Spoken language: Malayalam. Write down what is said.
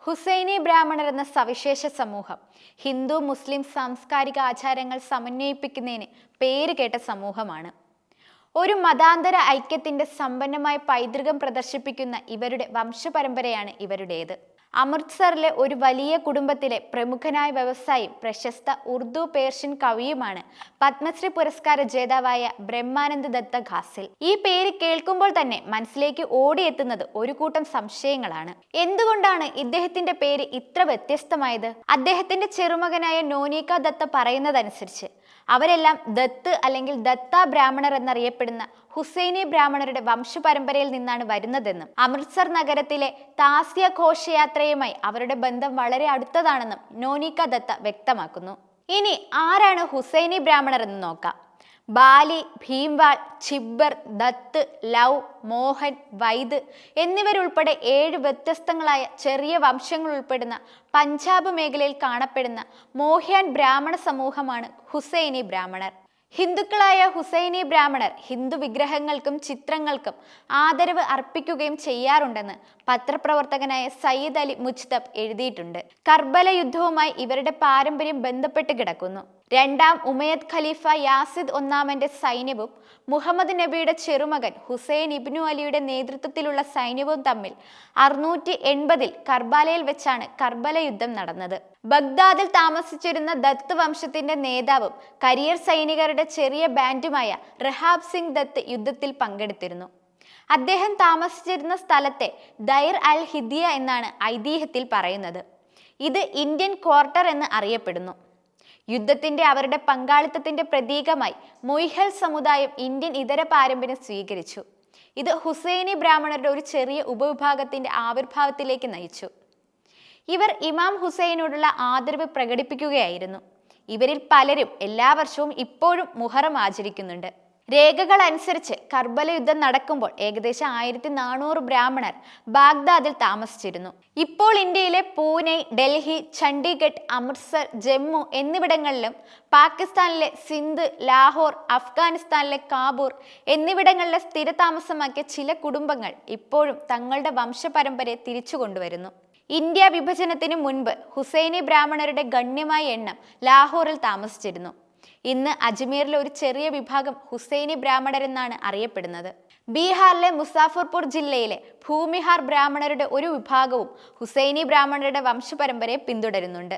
ഹുസൈനി ബ്രാഹ്മണർ എന്ന സവിശേഷ സമൂഹം ഹിന്ദു മുസ്ലിം സാംസ്കാരിക ആചാരങ്ങൾ സമന്വയിപ്പിക്കുന്നതിന് പേരുകേട്ട സമൂഹമാണ്. ഒരു മതാന്തര ഐക്യത്തിന്റെ സമ്പന്നമായ പൈതൃകം പ്രദർശിപ്പിക്കുന്ന ഇവരുടെ വംശപരമ്പരയാണ് ഇവരുടേത്. അമൃത്സറിലെ ഒരു വലിയ കുടുംബത്തിലെ പ്രമുഖനായ വ്യവസായിയും പ്രശസ്ത ഉറുദു പേർഷ്യൻ കവിയുമാണ് പത്മശ്രീ പുരസ്കാര ജേതാവായ ബ്രഹ്മാനന്ദ് ദത്ത ഘാസിൽ. ഈ പേര് കേൾക്കുമ്പോൾ തന്നെ മനസ്സിലേക്ക് ഓടിയെത്തുന്നത് ഒരു കൂട്ടം സംശയങ്ങളാണ്. എന്തുകൊണ്ടാണ് ഇദ്ദേഹത്തിന്റെ പേര് ഇത്ര വ്യത്യസ്തമായത്? അദ്ദേഹത്തിന്റെ ചെറുമകനായ നോനിക ദത്ത പറയുന്നതനുസരിച്ച് അവരെല്ലാം ദത്ത് അല്ലെങ്കിൽ ദത്ത ബ്രാഹ്മണർ എന്നറിയപ്പെടുന്ന ഹുസൈനി ബ്രാഹ്മണരുടെ വംശപരമ്പരയിൽ നിന്നാണ് വരുന്നതെന്നും അമൃത്സർ നഗരത്തിലെ താസ്യ ഘോഷയാത്രയുമായി അവരുടെ ബന്ധം വളരെ അടുത്തതാണെന്നും നോനിക ദത്ത വ്യക്തമാക്കുന്നു. ഇനി ആരാണ് ഹുസൈനി ബ്രാഹ്മണർ എന്ന് നോക്കാം. ബാലി, ഭീംവാൾ, ചിബ്ബർ, ദത്ത്, ലൗ, മോഹൻ, വൈദ് എന്നിവരുൾപ്പെടെ 7 വ്യത്യസ്തങ്ങളായ ചെറിയ വംശങ്ങൾ ഉൾപ്പെടുന്ന പഞ്ചാബ് മേഖലയിൽ കാണപ്പെടുന്ന മോഹ്യാൻ ബ്രാഹ്മണ സമൂഹമാണ് ഹുസൈനി ബ്രാഹ്മണർ. ഹിന്ദുക്കളായ ഹുസൈനി ബ്രാഹ്മണർ ഹിന്ദു വിഗ്രഹങ്ങൾക്കും ചിത്രങ്ങൾക്കും ആദരവ് അർപ്പിക്കുകയും ചെയ്യാറുണ്ടെന്ന് പത്രപ്രവർത്തകനായ സയ്യിദ് അലി മുജ്തബ് എഴുതിയിട്ടുണ്ട്. കർബല യുദ്ധവുമായി ഇവരുടെ പാരമ്പര്യം ബന്ധപ്പെട്ട് കിടക്കുന്നു. രണ്ടാം ഉമയ്യദ് ഖലീഫ യാസിദ് ഒന്നാമന്റെ സൈന്യവും മുഹമ്മദ് നബിയുടെ ചെറുമകൻ ഹുസൈൻ ഇബ്നു അലിയുടെ നേതൃത്വത്തിലുള്ള സൈന്യവും തമ്മിൽ 680-ൽ കർബാലയിൽ വെച്ചാണ് കർബല യുദ്ധം നടന്നത്. ബഗ്ദാദിൽ താമസിച്ചിരുന്ന ദത്ത് വംശത്തിന്റെ നേതാവും കരിയർ സൈനികരുടെ ചെറിയ ബാൻഡുമായ റഹാബ് സിംഗ് ദത്ത് യുദ്ധത്തിൽ പങ്കെടുത്തിരുന്നു. അദ്ദേഹം താമസിച്ചിരുന്ന സ്ഥലത്തെ ദൈർ അൽ ഹിദിയ എന്നാണ് ഐതിഹ്യത്തിൽ പറയുന്നത്. ഇത് ഇന്ത്യൻ ക്വാർട്ടർ എന്ന് അറിയപ്പെടുന്നു. യുദ്ധത്തിന്റെ അവരുടെ പങ്കാളിത്തത്തിന്റെ പ്രതീകമായി മൊയ്ഹൽ സമുദായം ഇന്ത്യൻ ഇതര പാരമ്പര്യം സ്വീകരിച്ചു. ഇത് ഹുസൈനി ബ്രാഹ്മണരുടെ ഒരു ചെറിയ ഉപവിഭാഗത്തിന്റെ ആവിർഭാവത്തിലേക്ക് നയിച്ചു. ഇവർ ഇമാം ഹുസൈനോടുള്ള ആദരവ് പ്രകടിപ്പിക്കുകയായിരുന്നു. ഇവരിൽ പലരും എല്ലാ വർഷവും ഇപ്പോഴും മുഹറം ആചരിക്കുന്നുണ്ട്. രേഖകൾ അനുസരിച്ച് കർബല യുദ്ധം നടക്കുമ്പോൾ ഏകദേശം 1400 ബ്രാഹ്മണർ ബാഗ്ദാദിൽ താമസിച്ചിരുന്നു. ഇപ്പോൾ ഇന്ത്യയിലെ പൂനെ, ഡൽഹി, ചണ്ഡീഗഡ്, അമൃത്സർ, ജമ്മു എന്നിവിടങ്ങളിലും പാകിസ്ഥാനിലെ സിന്ധ്, ലാഹോർ, അഫ്ഗാനിസ്ഥാനിലെ കാബൂർ എന്നിവിടങ്ങളിലെ സ്ഥിരതാമസമാക്കിയ ചില കുടുംബങ്ങൾ ഇപ്പോഴും തങ്ങളുടെ വംശപരമ്പരയെ തിരിച്ചു കൊണ്ടുവരുന്നു. ഇന്ത്യ വിഭജനത്തിന് മുൻപ് ഹുസൈനി ബ്രാഹ്മണരുടെ ഗണ്യമായ എണ്ണം ലാഹോറിൽ താമസിച്ചിരുന്നു. ഇന്ന് അജ്മീറിലെ ഒരു ചെറിയ വിഭാഗം ഹുസൈനി ബ്രാഹ്മണരെന്നാണ് അറിയപ്പെടുന്നത്. ബീഹാറിലെ മുസാഫർപൂർ ജില്ലയിലെ ഭൂമിഹാർ ബ്രാഹ്മണരുടെ ഒരു വിഭാഗവും ഹുസൈനി ബ്രാഹ്മണരുടെ വംശപരമ്പരയെ പിന്തുടരുന്നുണ്ട്.